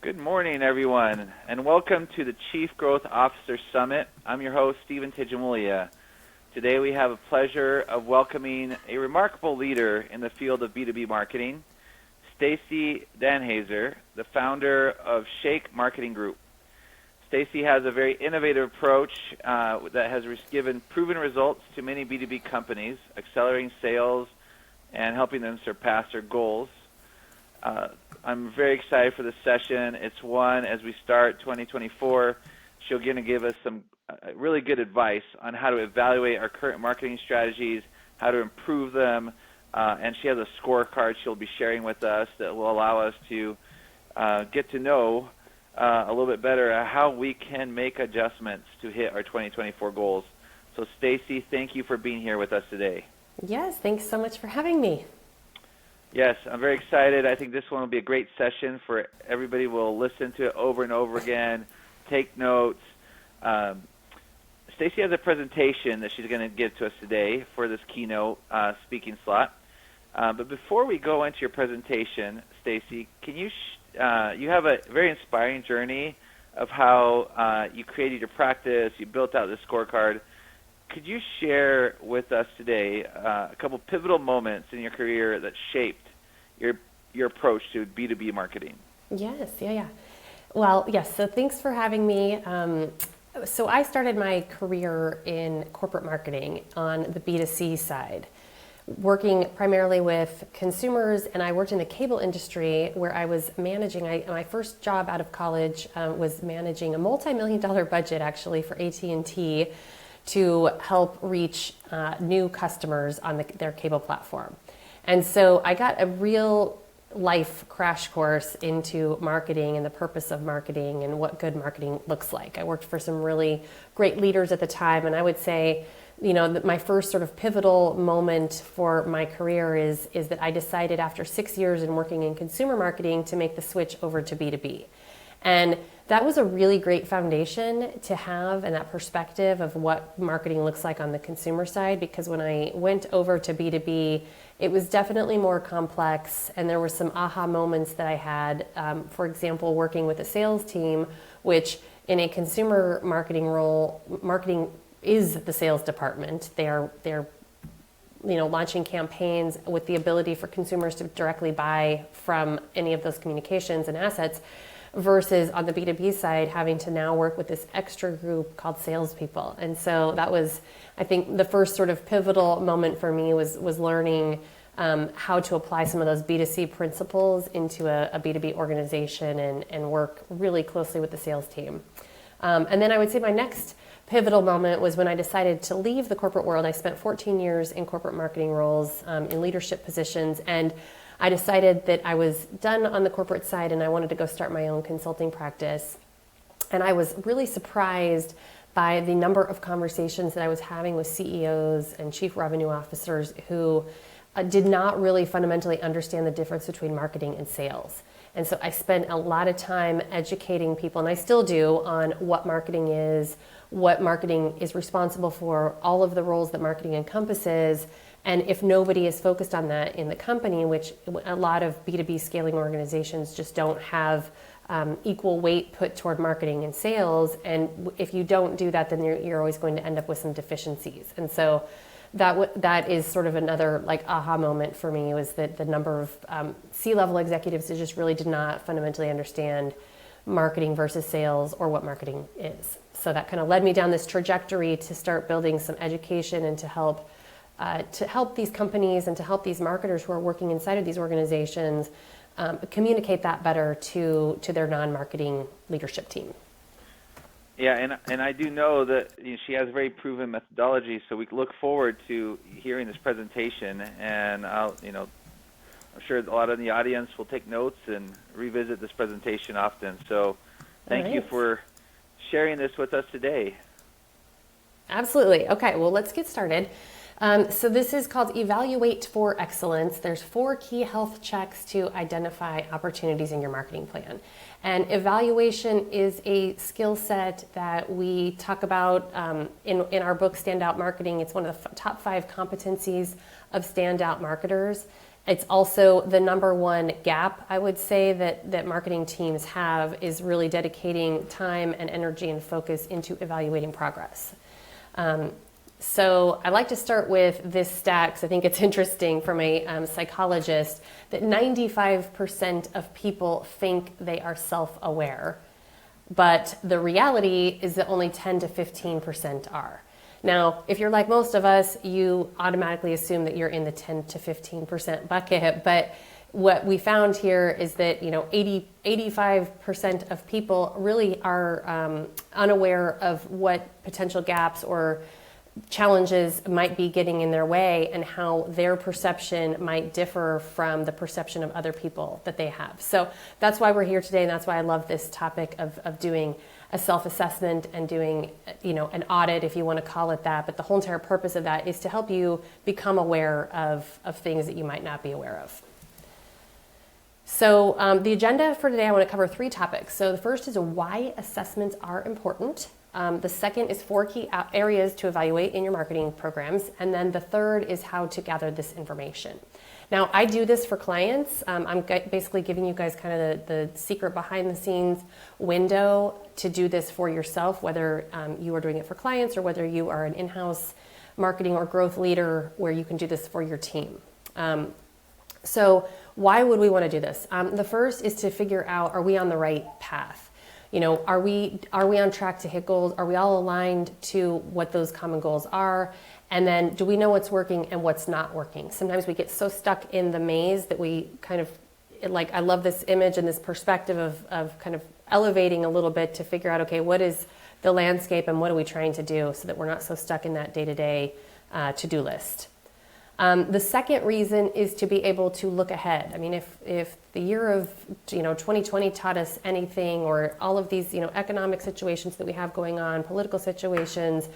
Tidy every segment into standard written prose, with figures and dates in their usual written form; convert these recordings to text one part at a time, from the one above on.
Good morning, everyone, and welcome to the Chief Growth Officer Summit. I'm your host, Stephen Tijamulia. Today we have a pleasure of welcoming a remarkable leader in the field of B2B marketing, Stacey Danhazer, the founder of Shake Marketing Group. Stacey has a very innovative approach that has given proven results to many B2B companies, accelerating sales and helping them surpass their goals. I'm very excited for this session. It's one, as we start 2024, she'll going to give us some really good advice on how to evaluate our current marketing strategies, how to improve them, and she has a scorecard she'll be sharing with us that will allow us to get to know a little bit better how we can make adjustments to hit our 2024 goals. So Stacey, thank you for being here with us today. Yes, thanks so much for having me. Yes, I'm very excited. I think this one will be a great session for everybody. Will listen to it over and over again, take notes. Stacey has a presentation that she's going to give to us today for this keynote speaking slot. But before we go into your presentation, Stacey, can you you have a very inspiring journey of how you created your practice, you built out this scorecard. Could you share with us today a couple pivotal moments in your career that shaped your approach to B2B marketing? Yes, yeah. Well, yes, so thanks for having me. So I started my career in corporate marketing on the B2C side, working primarily with consumers, and I worked in the cable industry where I was managing, my first job out of college was managing a multi-million-dollar budget actually for AT&T to help reach new customers on their cable platform. And so I got a real life crash course into marketing and the purpose of marketing and what good marketing looks like. I worked for some really great leaders at the time, and I would say, you know, that my first sort of pivotal moment for my career is that I decided after 6 years in working in consumer marketing to make the switch over to B2B. And that was a really great foundation to have, and that perspective of what marketing looks like on the consumer side, because when I went over to B2B, it was definitely more complex, and there were some aha moments that I had. For example, working with a sales team, which in a consumer marketing role, marketing is the sales department. They're launching campaigns with the ability for consumers to directly buy from any of those communications and assets, versus on the B2B side, having to now work with this extra group called salespeople. And so that was, I think, the first sort of pivotal moment for me was learning how to apply some of those B2C principles into a B2B organization and work really closely with the sales team. And then I would say my next pivotal moment was when I decided to leave the corporate world. I spent 14 years in corporate marketing roles in leadership positions, and I decided that I was done on the corporate side and I wanted to go start my own consulting practice. And I was really surprised by the number of conversations that I was having with CEOs and chief revenue officers who did not really fundamentally understand the difference between marketing and sales. And so I spent a lot of time educating people, and I still do, on what marketing is responsible for, all of the roles that marketing encompasses. And if nobody is focused on that in the company, which a lot of B2B scaling organizations just don't have equal weight put toward marketing and sales. And if you don't do that, then you're always going to end up with some deficiencies. And so that is sort of another like aha moment for me, was that the number of C-level executives that just really did not fundamentally understand marketing versus sales or what marketing is. So that kind of led me down this trajectory to start building some education and to help these companies and to help these marketers who are working inside of these organizations communicate that better to their non-marketing leadership team. Yeah, and I do know that she has a very proven methodology, so we look forward to hearing this presentation. And I'm sure a lot of the audience will take notes and revisit this presentation often. So thank you for sharing this with us today. Absolutely. Okay, well, let's get started. So this is called Evaluate for Excellence. There's 4 key health checks to identify opportunities in your marketing plan. And evaluation is a skill set that we talk about in our book, Standout Marketing. It's one of the top 5 competencies of standout marketers. It's also the number one gap, I would say, that marketing teams have is really dedicating time and energy and focus into evaluating progress. So I like to start with this stat because I think it's interesting from a psychologist that 95% of people think they are self-aware, but the reality is that only 10 to 15% are. Now, if you're like most of us, you automatically assume that you're in the 10 to 15% bucket, but what we found here is that 85% of people really are unaware of what potential gaps or challenges might be getting in their way and how their perception might differ from the perception of other people that they have. So that's why we're here today, and that's why I love this topic of doing a self-assessment and doing an audit, if you want to call it that. But the whole entire purpose of that is to help you become aware of things that you might not be aware of. So the agenda for today, I want to cover 3 topics. So the first is why assessments are important. The second is 4 key areas to evaluate in your marketing programs. And then the third is how to gather this information. Now, I do this for clients. I'm basically giving you guys kind of the secret behind the scenes window to do this for yourself, whether you are doing it for clients or whether you are an in-house marketing or growth leader where you can do this for your team. So why would we want to do this? The first is to figure out, are we on the right path? Are we on track to hit goals? Are we all aligned to what those common goals are? And then do we know what's working and what's not working? Sometimes we get so stuck in the maze that we kind of, I love this image and this perspective of kind of elevating a little bit to figure out, okay, what is the landscape and what are we trying to do so that we're not so stuck in that day-to-day to-do list. The second reason is to be able to look ahead. I mean, if the year of 2020 taught us anything, or all of these economic situations that we have going on, political situations,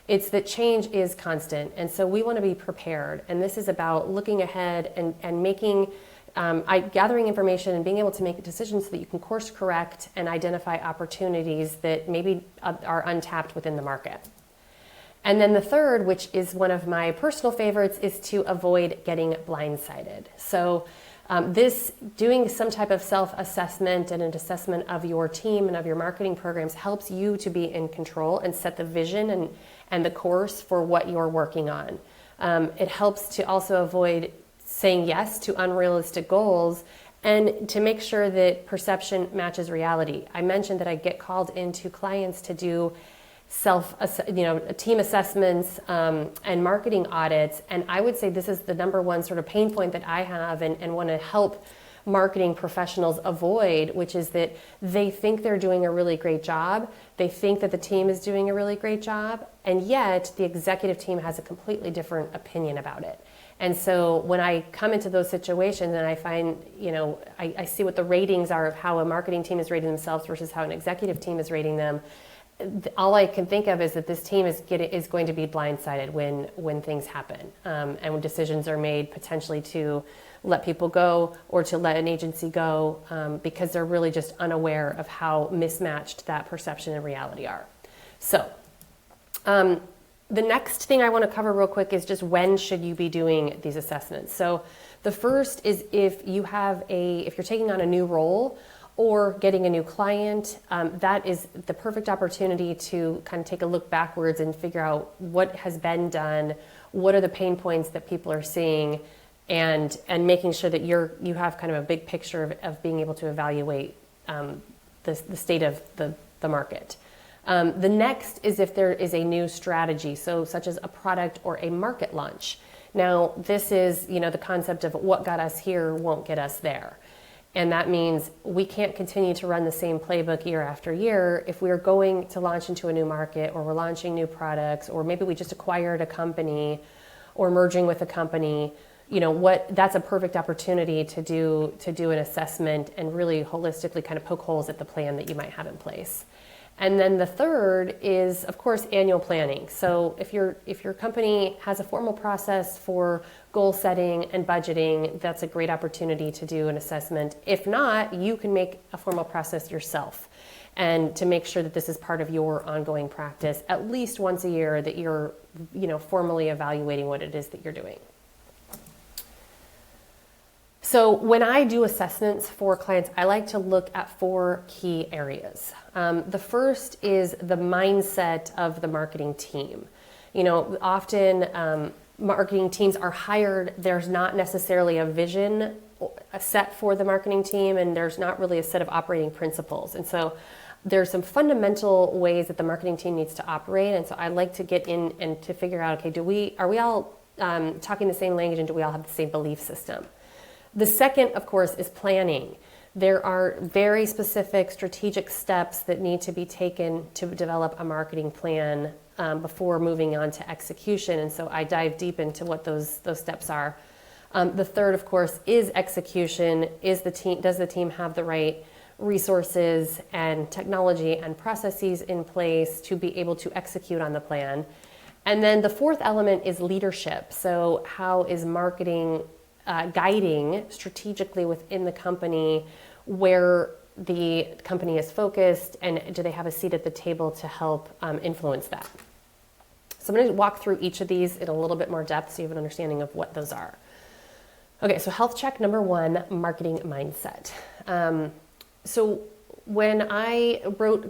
it's that change is constant, and so we want to be prepared. And this is about looking ahead and making, gathering information and being able to make decisions so that you can course correct and identify opportunities that maybe are untapped within the market. And then the third, which is one of my personal favorites, is to avoid getting blindsided. So doing some type of self-assessment and an assessment of your team and of your marketing programs helps you to be in control and set the vision and the course for what you're working on. It helps to also avoid saying yes to unrealistic goals and to make sure that perception matches reality. I mentioned that I get called into clients to do team assessments and marketing audits, and I would say this is the number one sort of pain point that I have and want to help marketing professionals avoid, which is that they think they're doing a really great job, they think that the team is doing a really great job, and yet the executive team has a completely different opinion about it. And so when I come into those situations and I find, I see what the ratings are of how a marketing team is rating themselves versus how an executive team is rating them, all I can think of is that this team is going to be blindsided when things happen, and when decisions are made potentially to let people go or to let an agency go, because they're really just unaware of how mismatched that perception and reality are. So the next thing I want to cover real quick is just when should you be doing these assessments. So the first is if you're taking on a new role or getting a new client, that is the perfect opportunity to kind of take a look backwards and figure out what has been done, what are the pain points that people are seeing, and making sure that you have kind of a big picture of being able to evaluate the state of the market. The next is if there is a new strategy, so such as a product or a market launch. Now, this is the concept of what got us here won't get us there. And that means we can't continue to run the same playbook year after year. If we're going to launch into a new market, or we're launching new products, or maybe we just acquired a company or merging with a company, that's a perfect opportunity to do an assessment and really holistically kind of poke holes at the plan that you might have in place. And then the third is, of course, annual planning. So if your company has a formal process for goal setting and budgeting, that's a great opportunity to do an assessment. If not, you can make a formal process yourself, and to make sure that this is part of your ongoing practice at least once a year, that you're formally evaluating what it is that you're doing. So when I do assessments for clients, I like to look at 4 key areas. The first is the mindset of the marketing team. Often marketing teams are hired, there's not necessarily a vision set for the marketing team, and there's not really a set of operating principles. And so there's some fundamental ways that the marketing team needs to operate. And so I like to get in and to figure out, okay, are we all talking the same language, and do we all have the same belief system? The second, of course, is planning. There are very specific strategic steps that need to be taken to develop a marketing plan before moving on to execution. And so I dive deep into what those steps are. The third, of course, is execution. Does the team have the right resources and technology and processes in place to be able to execute on the plan? And then the fourth element is leadership. So how is marketing guiding strategically within the company where the company is focused, and do they have a seat at the table to help influence that? So I'm going to walk through each of these in a little bit more depth so you have an understanding of what those are. Okay, so health check number 1, marketing mindset. So when I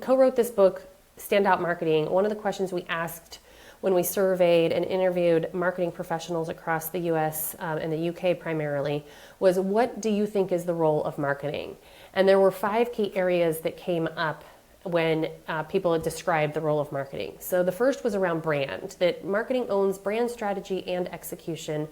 co-wrote this book, Standout Marketing, one of the questions we asked when we surveyed and interviewed marketing professionals across the US and the UK primarily was, what do you think is the role of marketing? And there were 5 key areas that came up when people had described the role of marketing. So the first was around brand, that marketing owns brand strategy and execution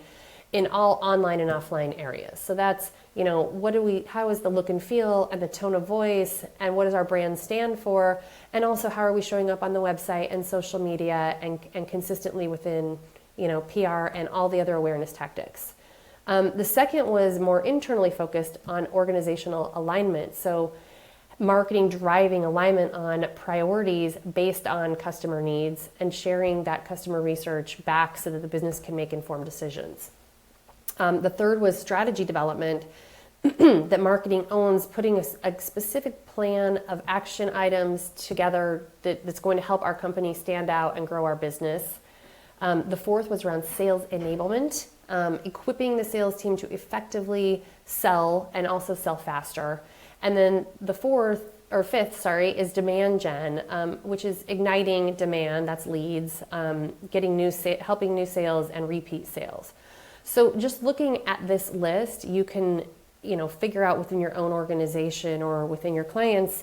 in all online and offline areas. So that's, how is the look and feel and the tone of voice, and what does our brand stand for? And also, how are we showing up on the website and social media and consistently within, PR and all the other awareness tactics. The second was more internally focused on organizational alignment. So marketing driving alignment on priorities based on customer needs and sharing that customer research back so that the business can make informed decisions. The third was strategy development that marketing owns, putting a specific plan of action items together that's going to help our company stand out and grow our business. The fourth was around sales enablement, equipping the sales team to effectively sell and also sell faster. And then the fifth, is demand gen, which is igniting demand, that's leads, helping new sales and repeat sales. So just looking at this list, you can, figure out within your own organization or within your clients,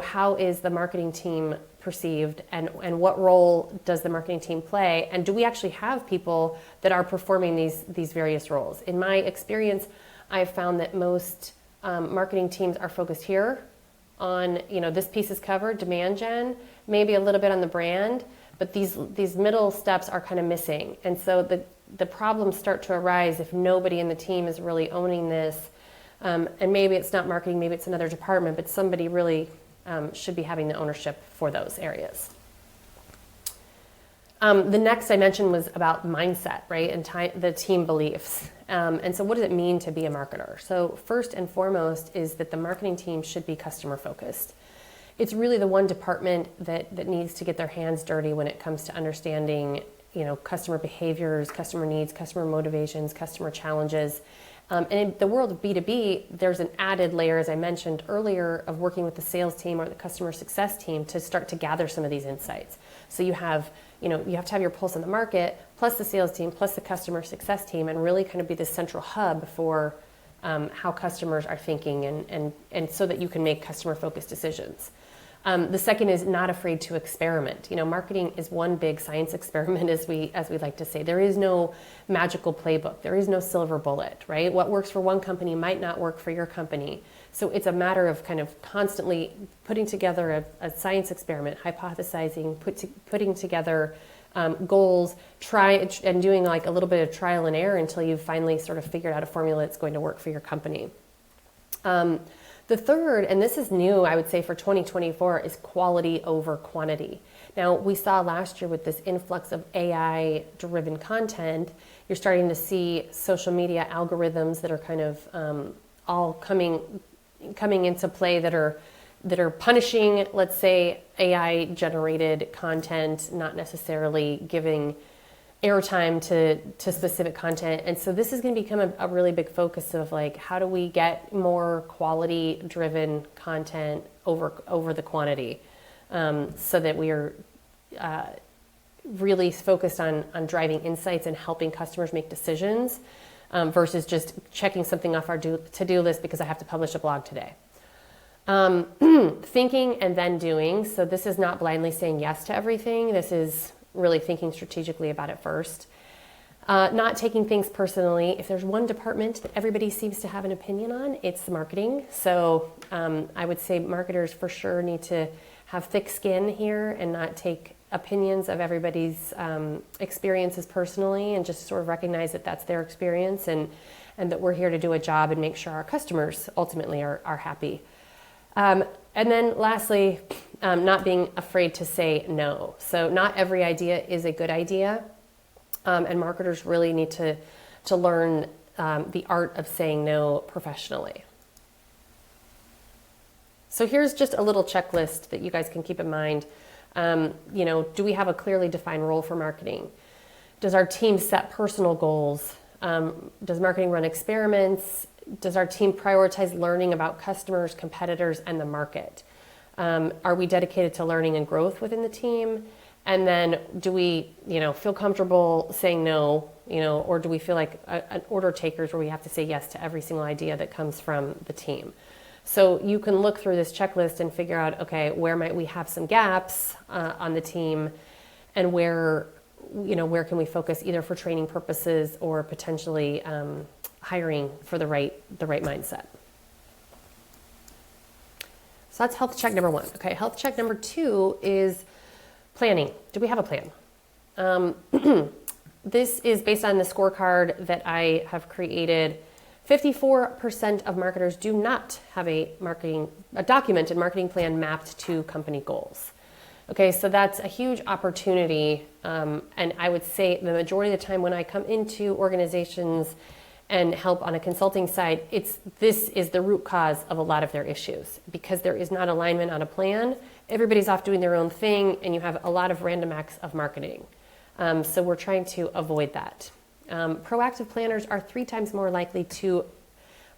how is the marketing team perceived, and what role does the marketing team play? And do we actually have people that are performing these various roles? In my experience, I've found that most marketing teams are focused here on, this piece is covered, demand gen, maybe a little bit on the brand, but these middle steps are kind of missing. And so the problems start to arise if nobody in the team is really owning this. And maybe it's not marketing, maybe it's another department, but somebody really should be having the ownership for those areas. The next I mentioned was about mindset, right, and the team beliefs. And so what does it mean to be a marketer? So first and foremost is that the marketing team should be customer focused. It's really the one department that needs to get their hands dirty when it comes to understanding customer behaviors, customer needs, customer motivations, customer challenges. And in the world of B2B, there's an added layer, as I mentioned earlier, of working with the sales team or the customer success team to start to gather some of these insights. So you have to have your pulse on the market, plus the sales team, plus the customer success team, and really kind of be the central hub for how customers are thinking and so that you can make customer-focused decisions. The second is not afraid to experiment. Marketing is one big science experiment, as we like to say. There is no magical playbook. There is no silver bullet, right? What works for one company might not work for your company. So it's a matter of kind of constantly putting together a science experiment, hypothesizing, putting together goals, and doing like a little bit of trial and error until you've finally sort of figured out a formula that's going to work for your company. The third, and this is new, I would say, for 2024, is quality over quantity. Now, we saw last year with this influx of AI-driven content, you're starting to see social media algorithms that are kind of all coming into play that are punishing, let's say, AI-generated content, not necessarily giving airtime to specific content. And so this is going to become a really big focus of like, how do we get more quality driven content over the quantity, so that we are really focused on driving insights and helping customers make decisions, versus just checking something off our to-do list because I have to publish a blog today. Thinking and then doing. So this is not blindly saying yes to everything. This is really thinking strategically about it first. Not taking things personally. If there's one department that everybody seems to have an opinion on, it's marketing. So I would say marketers for sure need to have thick skin here and not take opinions of everybody's experiences personally, and just sort of recognize that that's their experience, and that we're here to do a job and make sure our customers ultimately are happy. And then lastly, not being afraid to say no. So not every idea is a good idea, and marketers really need to learn the art of saying no professionally. So here's just a little checklist that you guys can keep in mind. Do we have a clearly defined role for marketing? Does our team set personal goals? Does marketing run experiments? Does our team prioritize learning about customers, competitors, and the market? Are we dedicated to learning and growth within the team? And then do we, feel comfortable saying no, or do we feel like an order takers where we have to say yes to every single idea that comes from the team? So you can look through this checklist and figure out, okay, where might we have some gaps on the team, and where can we focus either for training purposes or potentially hiring for the right mindset. So that's health check number one. Okay, health check number two is planning. Do we have a plan? This is based on the scorecard that I have created. 54% of marketers do not have a documented marketing plan mapped to company goals. Okay, so that's a huge opportunity. And I would say the majority of the time when I come into organizations and help on a consulting side, this is the root cause of a lot of their issues, because there is not alignment on a plan. Everybody's off doing their own thing, and you have a lot of random acts of marketing. So we're trying to avoid that. Proactive planners are 3 times more likely to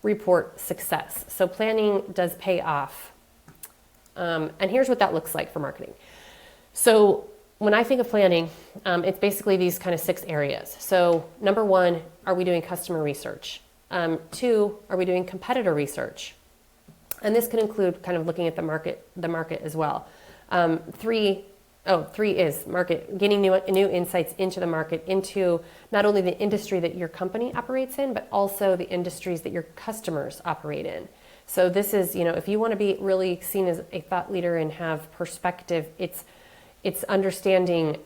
report success. So planning does pay off. And here's what that looks like for marketing. So when I think of planning, it's basically these kind of 6 areas. So number 1, are we doing customer research? 2, are we doing competitor research? And this can include kind of looking at the market as well. 3 is market, getting new insights into the market, into not only the industry that your company operates in, but also the industries that your customers operate in. So this is, if you want to be really seen as a thought leader and have perspective, it's understanding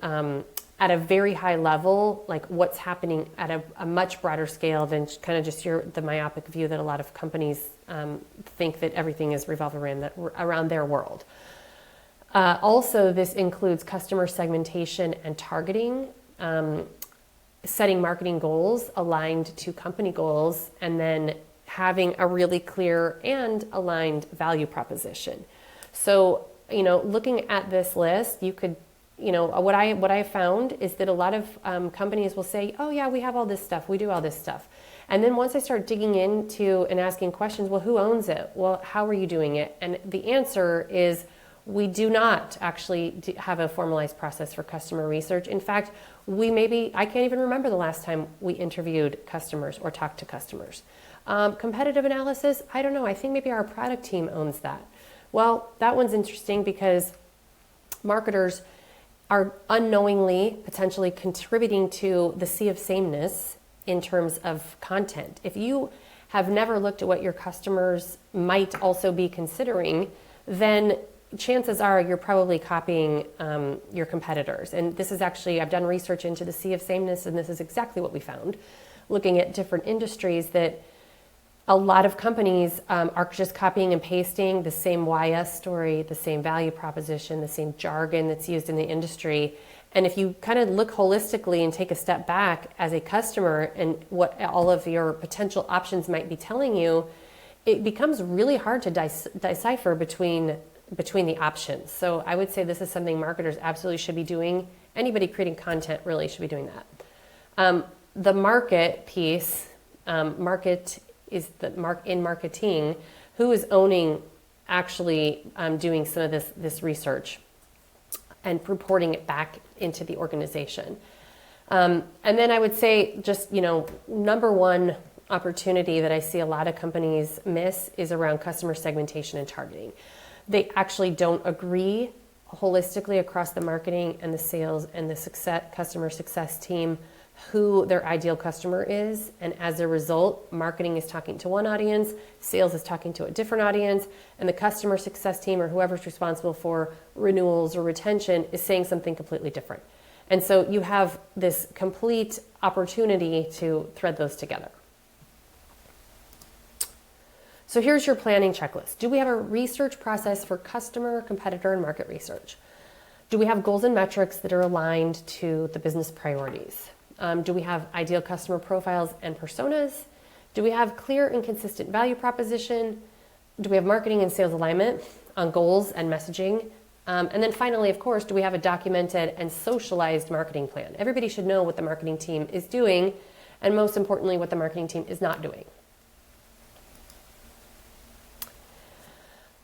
at a very high level, like what's happening at a much broader scale than kind of just the myopic view that a lot of companies think that everything is revolved around their world. Also, this includes customer segmentation and targeting, setting marketing goals aligned to company goals, and then having a really clear and aligned value proposition. So, looking at this list, you could, what I found is that a lot of companies will say, oh yeah, we have all this stuff, we do all this stuff. And then once I start digging into and asking questions, well, who owns it? Well, how are you doing it? And the answer is, we do not actually have a formalized process for customer research. In fact, I can't even remember the last time we interviewed customers or talked to customers. Competitive analysis, I don't know. I think maybe our product team owns that. Well, that one's interesting because marketers are unknowingly potentially contributing to the sea of sameness in terms of content. If you have never looked at what your customers might also be considering, then chances are you're probably copying your competitors. And this is actually, I've done research into the sea of sameness, and this is exactly what we found. Looking at different industries, that a lot of companies are just copying and pasting the same YS story, the same value proposition, the same jargon that's used in the industry. And if you kind of look holistically and take a step back as a customer and what all of your potential options might be telling you, it becomes really hard to decipher between the options. So I would say this is something marketers absolutely should be doing. Anybody creating content really should be doing that. The market piece, market is in marketing, who is owning actually doing some of this research and reporting it back into the organization. And then I would say just, number one opportunity that I see a lot of companies miss is around customer segmentation and targeting. They actually don't agree holistically across the marketing and the sales and the customer success team who their ideal customer is. And as a result, marketing is talking to one audience, sales is talking to a different audience, and the customer success team or whoever's responsible for renewals or retention is saying something completely different. And so you have this complete opportunity to thread those together. So here's your planning checklist. Do we have a research process for customer, competitor, and market research? Do we have goals and metrics that are aligned to the business priorities? Do we have ideal customer profiles and personas? Do we have clear and consistent value proposition? Do we have marketing and sales alignment on goals and messaging? And then finally, of course, do we have a documented and socialized marketing plan? Everybody should know what the marketing team is doing, and most importantly, what the marketing team is not doing.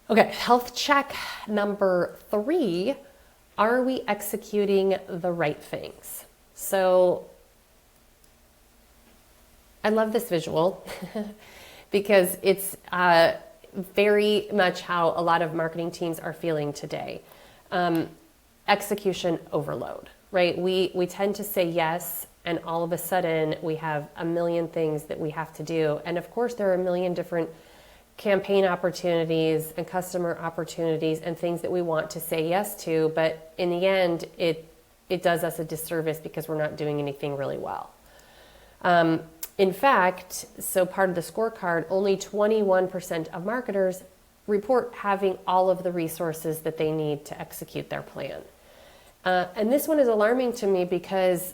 Okay, health check number 3, are we executing the right things? So I love this visual because it's very much how a lot of marketing teams are feeling today. Execution overload, right? We tend to say yes, and all of a sudden we have a million things that we have to do. And of course, there are a million different campaign opportunities and customer opportunities and things that we want to say yes to, but in the end, it does us a disservice because we're not doing anything really well. In fact, so part of the scorecard, only 21% of marketers report having all of the resources that they need to execute their plan. And this one is alarming to me because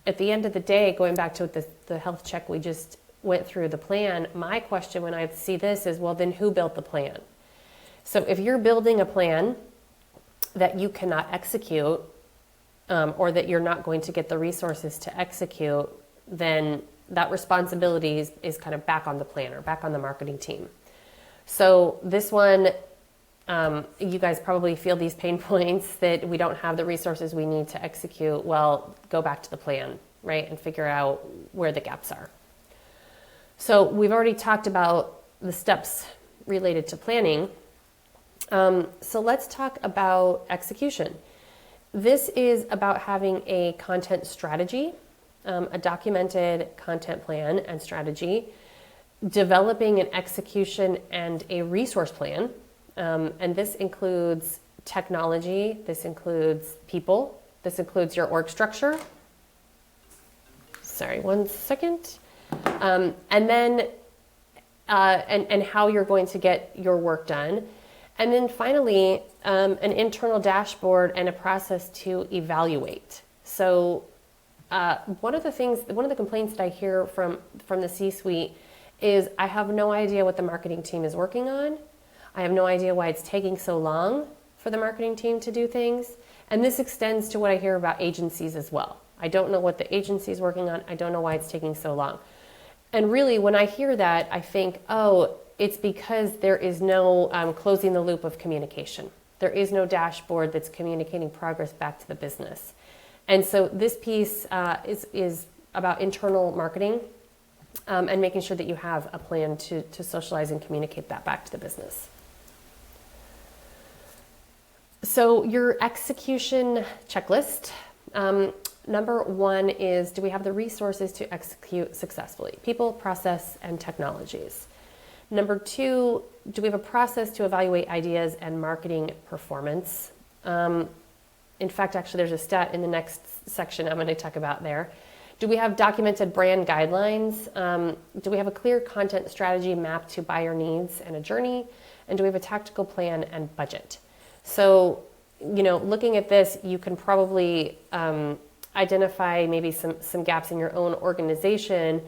at the end of the day, going back to the health check we just went through, the plan, my question when I see this is, well, then who built the plan? So if you're building a plan that you cannot execute, or that you're not going to get the resources to execute, then that responsibility is kind of back on the planner, back on the marketing team. So this one, you guys probably feel these pain points that we don't have the resources we need to execute. Well, go back to the plan, right? And figure out where the gaps are. So we've already talked about the steps related to planning. So let's talk about execution. This is about having a content strategy, a documented content plan and strategy, developing an execution and a resource plan. And this includes technology, this includes people, this includes your org structure. Sorry, one second. And then and how you're going to get your work done. And then finally, an internal dashboard and a process to evaluate. So one of the complaints that I hear from the C-suite is I have no idea what the marketing team is working on. I have no idea why it's taking so long for the marketing team to do things. And this extends to what I hear about agencies as well. I don't know what the agency is working on. I don't know why it's taking so long. And really, when I hear that, I think, oh, it's because there is no closing the loop of communication. There is no dashboard that's communicating progress back to the business. And so this piece is about internal marketing and making sure that you have a plan to socialize and communicate that back to the business. So your execution checklist. Number 1 is, do we have the resources to execute successfully? People, process, and technologies. Number 2, do we have a process to evaluate ideas and marketing performance? In fact, actually, there's a stat in the next section I'm going to talk about there. Do we have documented brand guidelines? Do we have a clear content strategy mapped to buyer needs and a journey? And do we have a tactical plan and budget? So, looking at this, you can probably identify maybe some gaps in your own organization.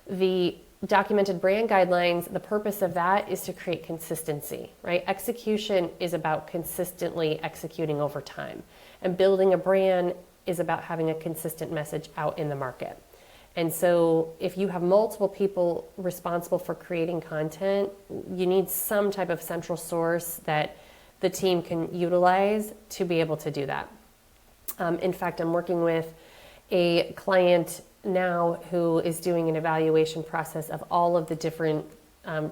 The documented brand guidelines, the purpose of that is to create consistency, right? Execution is about consistently executing over time. And building a brand is about having a consistent message out in the market. And so if you have multiple people responsible for creating content, you need some type of central source that the team can utilize to be able to do that. In fact, I'm working with a client now who is doing an evaluation process of all of the different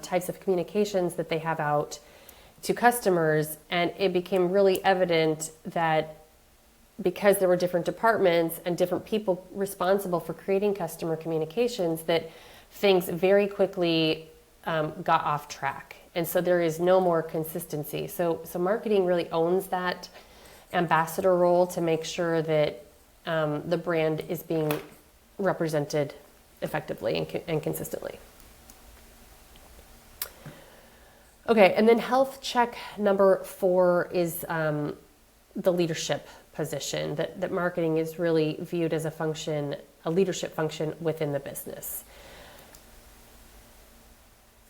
types of communications that they have out to customers. And it became really evident that because there were different departments and different people responsible for creating customer communications, that things very quickly got off track. And so there is no more consistency. So marketing really owns that ambassador role to make sure that the brand is being represented effectively and consistently. Okay, and then health check number 4 is the leadership position, that marketing is really viewed as a leadership function within the business.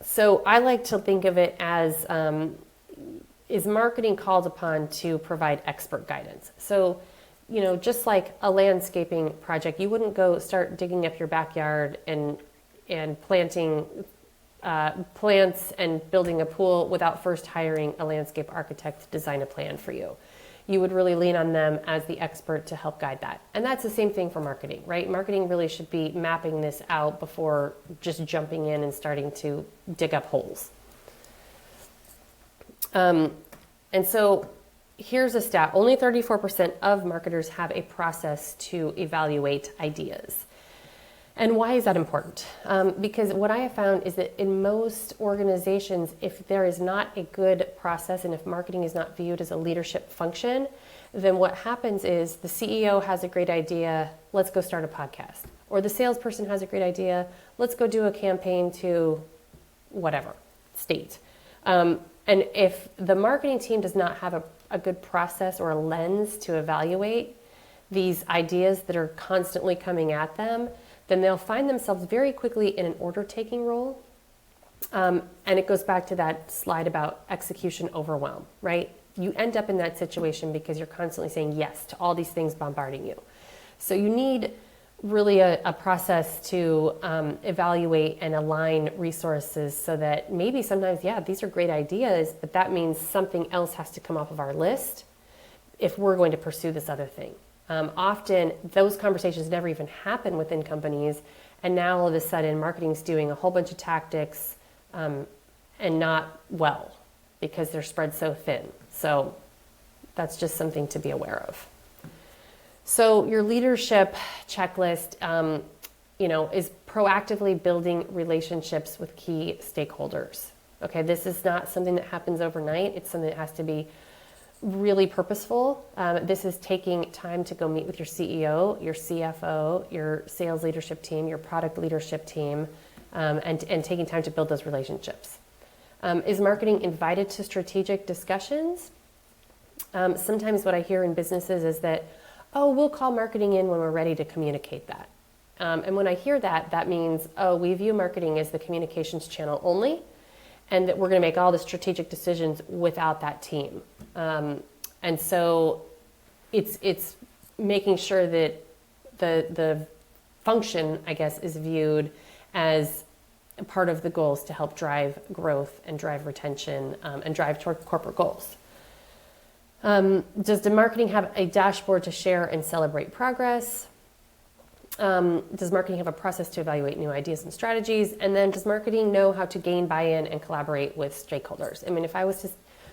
So I like to think of it as, is marketing called upon to provide expert guidance? So, just like a landscaping project, you wouldn't go start digging up your backyard and planting plants and building a pool without first hiring a landscape architect to design a plan for you. You would really lean on them as the expert to help guide that. And that's the same thing for marketing, right? Marketing really should be mapping this out before just jumping in and starting to dig up holes. And so here's a stat. Only 34% of marketers have a process to evaluate ideas. And why is that important? Because what I have found is that in most organizations, if there is not a good process and if marketing is not viewed as a leadership function, then what happens is the CEO has a great idea, let's go start a podcast. Or the salesperson has a great idea, let's go do a campaign to whatever, state. And if the marketing team does not have a good process or a lens to evaluate these ideas that are constantly coming at them, then they'll find themselves very quickly in an order-taking role. And it goes back to that slide about execution overwhelm, right? You end up in that situation because you're constantly saying yes to all these things bombarding you. So you need really a process to evaluate and align resources so that maybe sometimes, these are great ideas, but that means something else has to come off of our list if we're going to pursue this other thing. Often those conversations never even happen within companies, and now all of a sudden marketing's doing a whole bunch of tactics and not well because they're spread so thin. So that's just something to be aware of. So your leadership checklist, is proactively building relationships with key stakeholders. Okay, this is not something that happens overnight. It's something that has to be really purposeful. This is taking time to go meet with your CEO, your CFO, your sales leadership team, your product leadership team, and taking time to build those relationships. Is marketing invited to strategic discussions? Sometimes what I hear in businesses is that, we'll call marketing in when we're ready to communicate that. And when I hear that, that means, we view marketing as the communications channel only, and that we're going to make all the strategic decisions without that team. And so it's making sure that the function, I guess, is viewed as a part of the goals to help drive growth and drive retention and drive toward corporate goals. Does the marketing have a dashboard to share and celebrate progress? Does marketing have a process to evaluate new ideas and strategies? And then does marketing know how to gain buy-in and collaborate with stakeholders? I mean, if I was to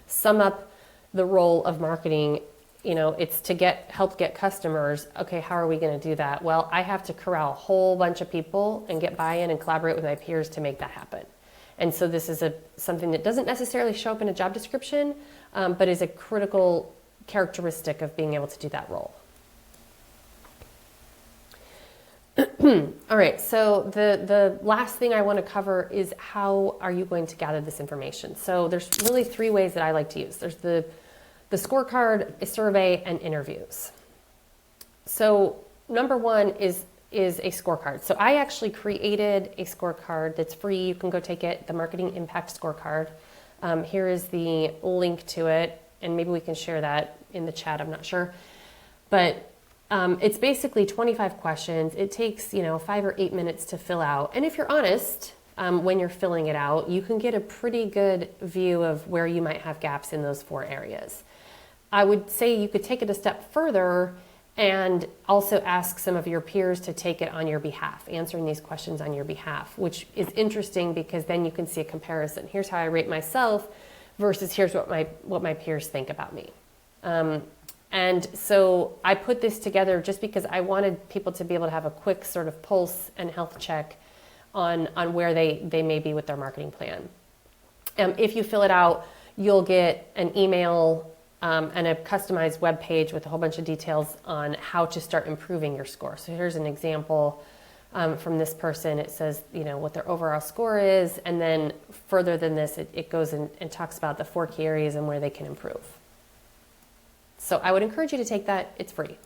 sum up the role of marketing, it's to help get customers. Okay, how are we going to do that? Well, I have to corral a whole bunch of people and get buy-in and collaborate with my peers to make that happen. And so this is something that doesn't necessarily show up in a job description, but is a critical characteristic of being able to do that role. All right, so the last thing I want to cover is how are you going to gather this information? So there's really 3 ways that I like to use. There's the scorecard, a survey, and interviews. So number 1 is a scorecard. So I actually created a scorecard that's free. You can go take it, the Marketing Impact Scorecard. Here is the link to it, and maybe we can share that in the chat, I'm not sure. But It's basically 25 questions. It takes, 5 or 8 minutes to fill out. And if you're honest, when you're filling it out, you can get a pretty good view of where you might have gaps in those 4 areas. I would say you could take it a step further and also ask some of your peers to take it on your behalf, answering these questions on your behalf, which is interesting because then you can see a comparison. Here's how I rate myself versus here's what my peers think about me. And so I put this together just because I wanted people to be able to have a quick sort of pulse and health check on where they may be with their marketing plan. If you fill it out, you'll get an email and a customized web page with a whole bunch of details on how to start improving your score. So here's an example from this person. It says, what their overall score is, and then further than this, it goes and talks about the 4 key areas and where they can improve. So I would encourage you to take that. It's free.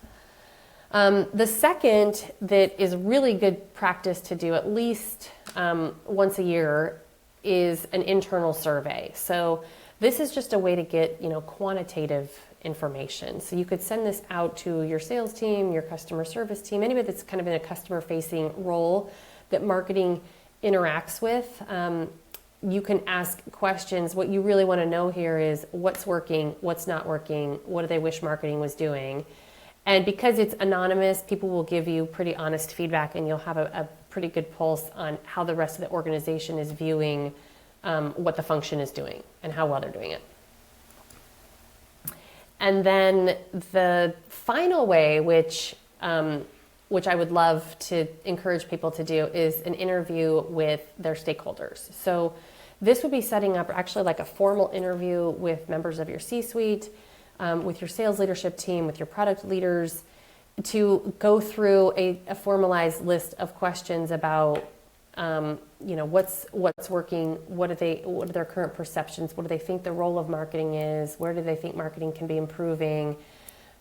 The second that is really good practice to do at least once a year is an internal survey. So this is just a way to get, quantitative information. So you could send this out to your sales team, your customer service team, anybody that's kind of in a customer-facing role that marketing interacts with. You can ask questions. What you really want to know here is what's working, what's not working, what do they wish marketing was doing. And because it's anonymous, people will give you pretty honest feedback, and you'll have a pretty good pulse on how the rest of the organization is viewing what the function is doing and how well they're doing it. And then the final way, which I would love to encourage people to do, is an interview with their stakeholders. So this would be setting up actually like a formal interview with members of your C-suite, with your sales leadership team, with your product leaders, to go through a formalized list of questions about what's working, what are their current perceptions, what do they think the role of marketing is, where do they think marketing can be improving,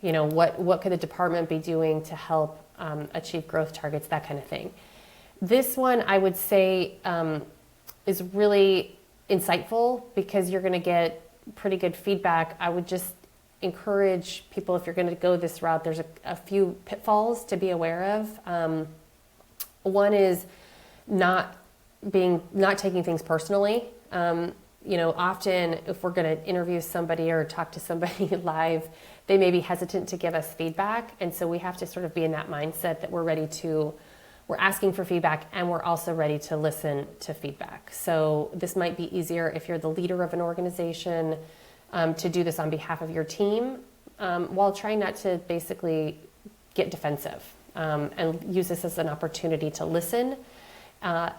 what could the department be doing to help achieve growth targets, that kind of thing. This one I would say is really insightful because you're going to get pretty good feedback. I would just encourage people, if you're going to go this route, there's a few pitfalls to be aware of. One is not taking things personally. Often if we're going to interview somebody or talk to somebody live, they may be hesitant to give us feedback. And so we have to sort of be in that mindset that we're asking for feedback and we're also ready to listen to feedback. So this might be easier if you're the leader of an organization to do this on behalf of your team while trying not to basically get defensive and use this as an opportunity to listen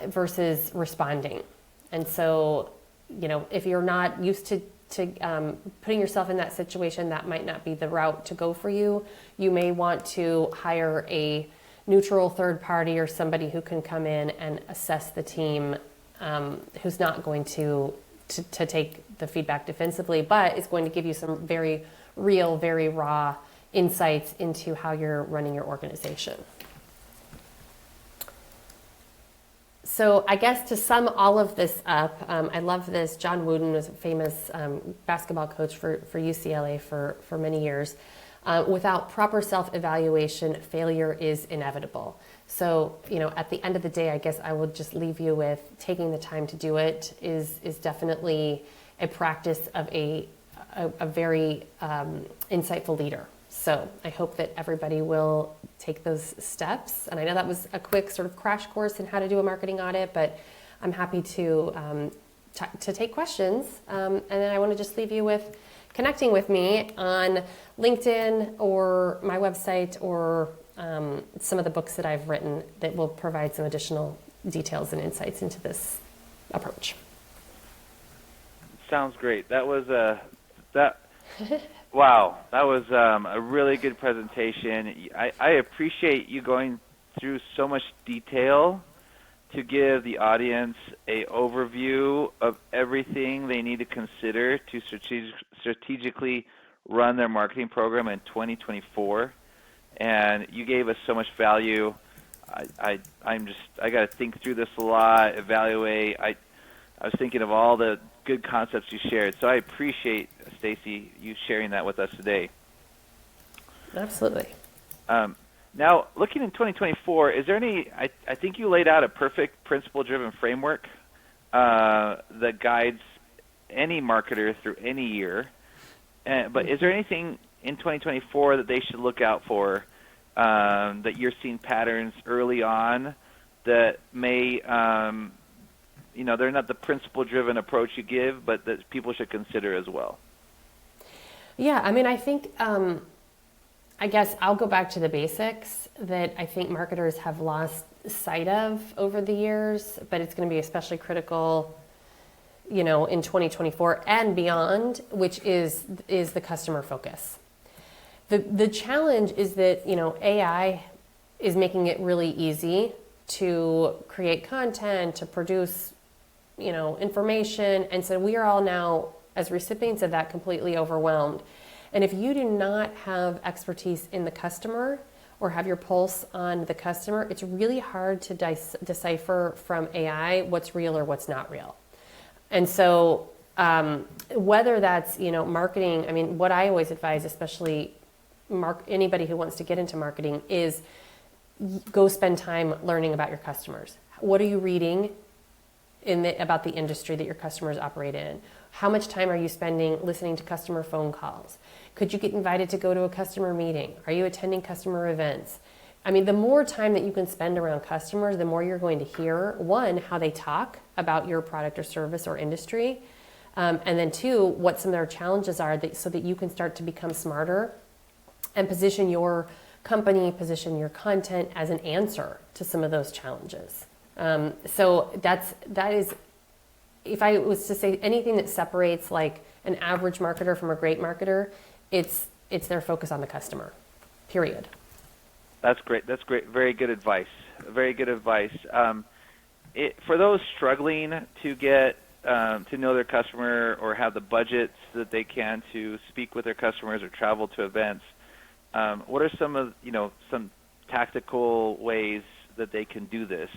versus responding. And so, if you're not used to putting yourself in that situation, that might not be the route to go for you. You may want to hire a neutral third party or somebody who can come in and assess the team, who's not going to take the feedback defensively, but is going to give you some very real, very raw insights into how you're running your organization. So I guess to sum all of this up, I love this. John Wooden was a famous basketball coach for UCLA for many years. Without proper self-evaluation, failure is inevitable. So, at the end of the day, I guess I will just leave you with taking the time to do it is definitely a practice of a very insightful leader. So I hope that everybody will take those steps. And I know that was a quick sort of crash course in how to do a marketing audit, but I'm happy to take questions. And then I want to just leave you with connecting with me on LinkedIn or my website or some of the books that I've written that will provide some additional details and insights into this approach. Sounds great. That was wow. That was a really good presentation. I appreciate you going through so much detail to give the audience a overview of everything they need to consider to strategically run their marketing program in 2024. And you gave us so much value. I got to think through this a lot, evaluate. I was thinking of all the good concepts you shared. So I appreciate, Stacey, you sharing that with us today. Absolutely. Now, looking in 2024, is there any? I think you laid out a perfect principle-driven framework that guides any marketer through any year. But is there anything in 2024 that they should look out for that you're seeing patterns early on that may, they're not the principle-driven approach you give, but that people should consider as well? Yeah, I mean, I think, I guess I'll go back to the basics that I think marketers have lost sight of over the years, but it's going to be especially critical, in 2024 and beyond, which is the customer focus. The challenge is that, AI is making it really easy to create content, to produce, information. And so we are all now, as recipients of that, completely overwhelmed. And if you do not have expertise in the customer or have your pulse on the customer, it's really hard to decipher from AI what's real or what's not real. And so whether that's, marketing, I mean, what I always advise, especially anybody who wants to get into marketing, is go spend time learning about your customers. What are you reading about the industry that your customers operate in? How much time are you spending listening to customer phone calls? Could you get invited to go to a customer meeting? Are you attending customer events? I mean, the more time that you can spend around customers, the more you're going to hear, one, how they talk about your product or service or industry, and then two, what some of their challenges are, so that you can start to become smarter and position your company, position your content as an answer to some of those challenges. So that is, if I was to say anything that separates like an average marketer from a great marketer, it's their focus on the customer, period. That's great. That's great. Very good advice. Very good advice. For those struggling to get to know their customer or have the budgets that they can to speak with their customers or travel to events, what are some tactical ways that they can do this?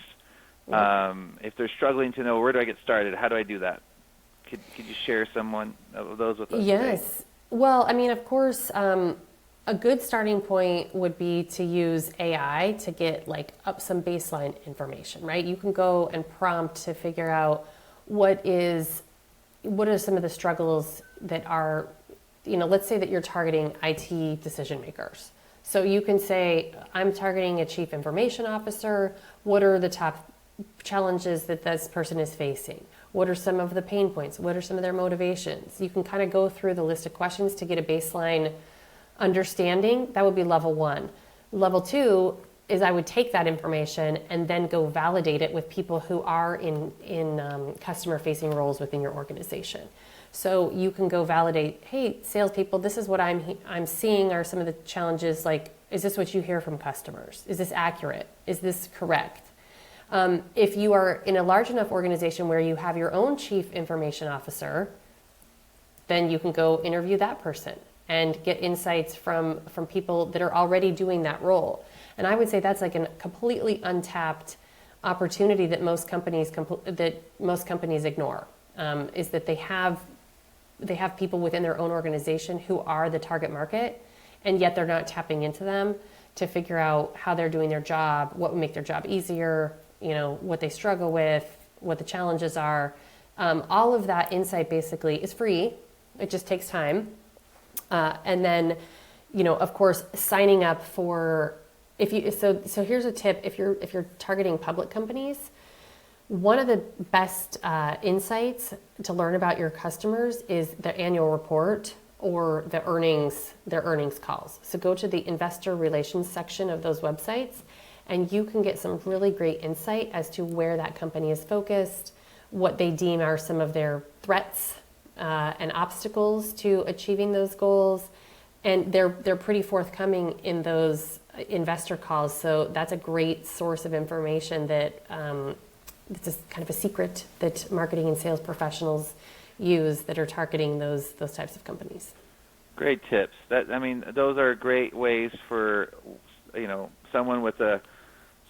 If they're struggling to know, where do I get started? How do I do that? Could you share someone of those with us Yes. today? Well, I mean, of course, a good starting point would be to use AI to get up some baseline information, right? You can go and prompt to figure out what are some of the struggles that are, let's say that you're targeting IT decision makers. So you can say, I'm targeting a chief information officer. What are the top challenges that this person is facing? What are some of the pain points? What are some of their motivations? You can kind of go through the list of questions to get a baseline understanding. That would be level one. Level two is I would take that information and then go validate it with people who are in customer-facing roles within your organization. So you can go validate, hey, salespeople, this is what I'm seeing are some of the challenges. Is this what you hear from customers? Is this accurate? Is this correct? If you are in a large enough organization where you have your own chief information officer, then you can go interview that person and get insights from people that are already doing that role. And I would say that's like a completely untapped opportunity that most companies ignore, is that they have people within their own organization who are the target market, and yet they're not tapping into them to figure out how they're doing their job, what would make their job easier, what they struggle with, what the challenges are. All of that insight basically is free. It just takes time. And then, of course, signing up for, so here's a tip. If you're targeting public companies, one of the best insights to learn about your customers is their annual report or their earnings calls. So go to the investor relations section of those websites, and you can get some really great insight as to where that company is focused, what they deem are some of their threats and obstacles to achieving those goals. And they're pretty forthcoming in those investor calls. So that's a great source of information that it's kind of a secret that marketing and sales professionals use that are targeting those types of companies. Great tips. Those are great ways for someone with a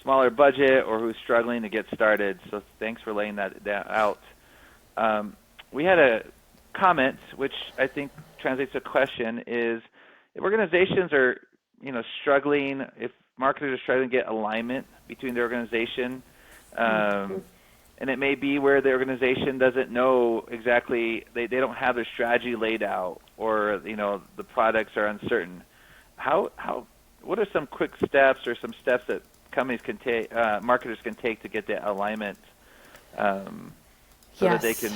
smaller budget or who's struggling to get started. So thanks for laying that out. We had a comment, which I think translates to a question, is if organizations are struggling, if marketers are struggling to get alignment between the organization, and it may be where the organization doesn't know exactly, they don't have their strategy laid out, or the products are uncertain. What are some quick steps or some steps that companies can take, marketers can take to get that alignment, so that they can,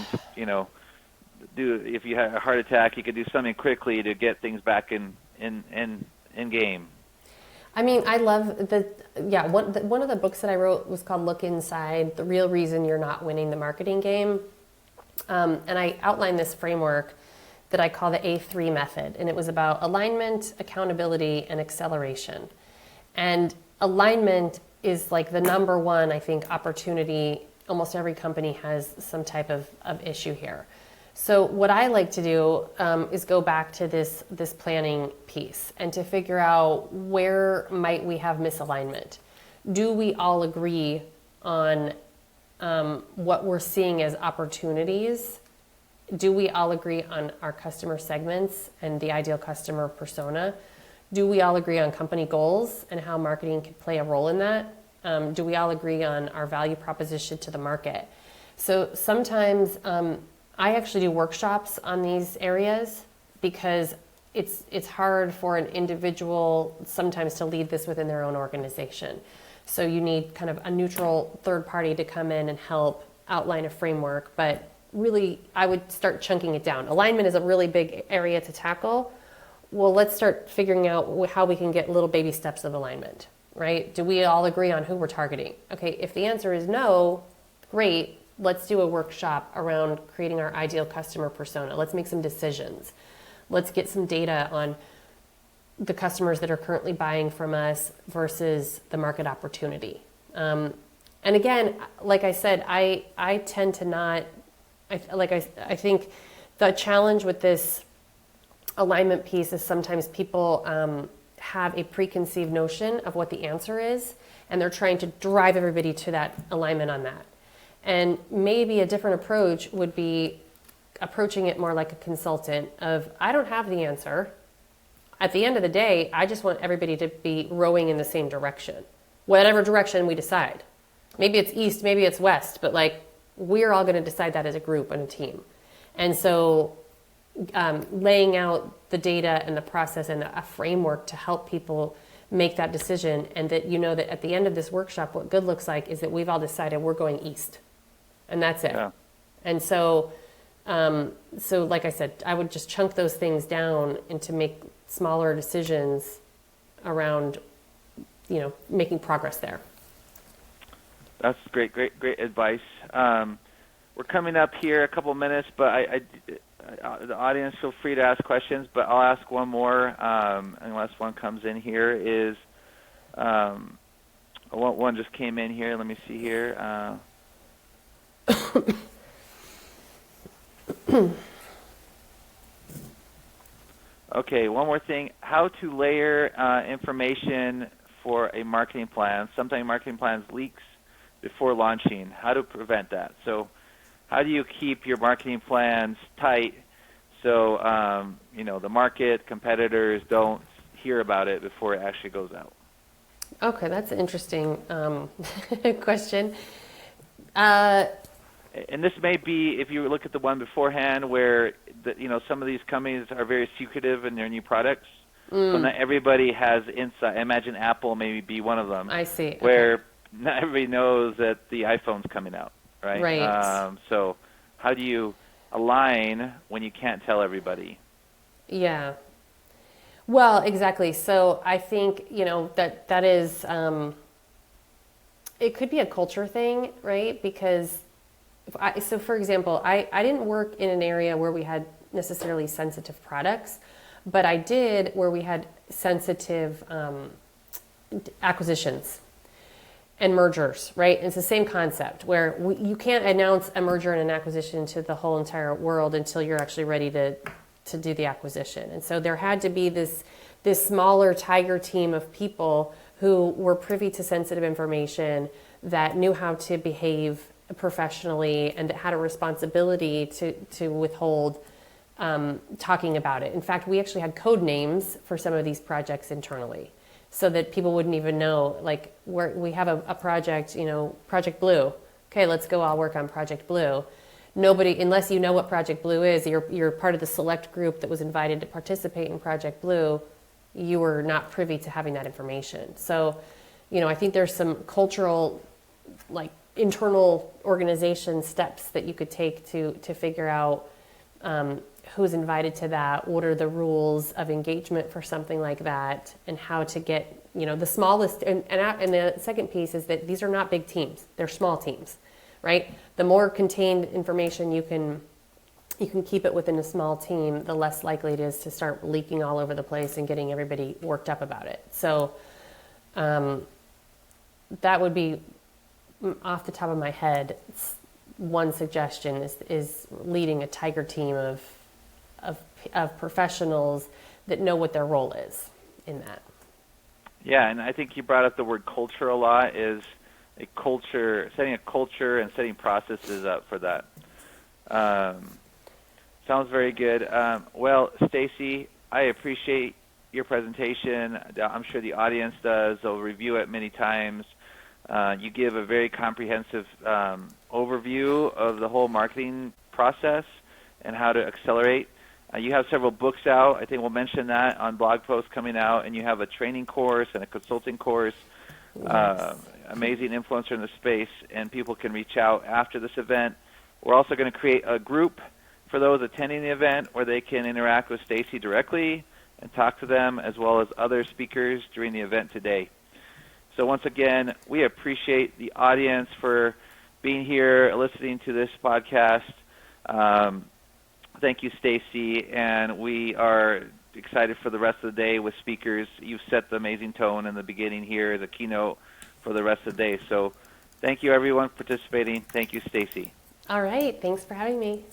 do, if you have a heart attack, you can do something quickly to get things back in game. I mean, I love one of the books that I wrote was called Look Inside, The Real Reason You're Not Winning the Marketing Game. And I outlined this framework that I call the A3 method. And it was about alignment, accountability, and acceleration. And alignment is like the number one, I think, opportunity. Almost every company has some type of issue here. So what I like to do is go back to this planning piece and to figure out where might we have misalignment. Do we all agree on what we're seeing as opportunities? Do we all agree on our customer segments and the ideal customer persona? Do we all agree on company goals and how marketing can play a role in that? Do we all agree on our value proposition to the market? So sometimes I actually do workshops on these areas because it's hard for an individual sometimes to lead this within their own organization. So you need kind of a neutral third party to come in and help outline a framework, but really I would start chunking it down. Alignment is a really big area to tackle. Well, let's start figuring out how we can get little baby steps of alignment, right? Do we all agree on who we're targeting? Okay, if the answer is no, great. Let's do a workshop around creating our ideal customer persona. Let's make some decisions. Let's get some data on the customers that are currently buying from us versus the market opportunity. And again, like I said, I tend to not, I think the challenge with this alignment piece is sometimes people have a preconceived notion of what the answer is, and they're trying to drive everybody to that alignment on that. And maybe a different approach would be approaching it more like a consultant of, I don't have the answer. At the end of the day, I just want everybody to be rowing in the same direction, whatever direction we decide. Maybe it's east, maybe it's west, but like we're all going to decide that as a group and a team. And so laying out the data and the process and a framework to help people make that decision, and that that at the end of this workshop, what good looks like is that we've all decided we're going east. And that's it. Yeah. And so, like I said, I would just chunk those things down and to make smaller decisions around, making progress there. That's great advice. We're coming up here a couple minutes, but the audience, feel free to ask questions, but I'll ask one more, unless one comes in here, is, one just came in here. Let me see here. Okay, one more thing. How to layer information for a marketing plan. Sometimes marketing plans leaks before launching. How to prevent that? So how do you keep your marketing plans tight so the market, competitors don't hear about it before it actually goes out? Okay, that's an interesting question. And this may be, if you look at the one beforehand, where some of these companies are very secretive in their new products, so not everybody has insight. I imagine Apple maybe be one of them. I see. Where not everybody knows that the iPhone's coming out, right? Right. So how do you align when you can't tell everybody? Yeah. Well, exactly. So I think that is it could be a culture thing, right? Because for example, I didn't work in an area where we had necessarily sensitive products, but I did where we had sensitive acquisitions and mergers, right? And it's the same concept where you can't announce a merger and an acquisition to the whole entire world until you're actually ready to do the acquisition. And so there had to be this smaller tiger team of people who were privy to sensitive information, that knew how to behave professionally, and that had a responsibility to withhold talking about it. In fact, we actually had code names for some of these projects internally, so that people wouldn't even know, like, we have a project, Project Blue. Okay, let's go all work on Project Blue. Nobody, unless you know what Project Blue is, you're part of the select group that was invited to participate in Project Blue, you were not privy to having that information. So, I think there's some cultural, like, internal organization steps that you could take to figure out who's invited to that, what are the rules of engagement for something like that, and how to get, the smallest, and the second piece is that these are not big teams, they're small teams, right? The more contained information you can keep it within a small team, the less likely it is to start leaking all over the place and getting everybody worked up about it. So that would be, off the top of my head, one suggestion is leading a tiger team of professionals that know what their role is in that. Yeah, and I think you brought up the word culture a lot, is a culture, setting a culture and setting processes up for that. Sounds very good. Well, Stacey, I appreciate your presentation. I'm sure the audience does. They'll review it many times. You give a very comprehensive overview of the whole marketing process and how to accelerate. You have several books out. I think we'll mention that on blog posts coming out. And you have a training course and a consulting course. Yes. Amazing influencer in the space, and people can reach out after this event. We're also going to create a group for those attending the event where they can interact with Stacey directly and talk to them, as well as other speakers during the event today. So once again, we appreciate the audience for being here, listening to this podcast. Thank you, Stacey, and we are excited for the rest of the day with speakers. You've set the amazing tone in the beginning here, the keynote for the rest of the day. So thank you, everyone, for participating. Thank you, Stacey. All right. Thanks for having me.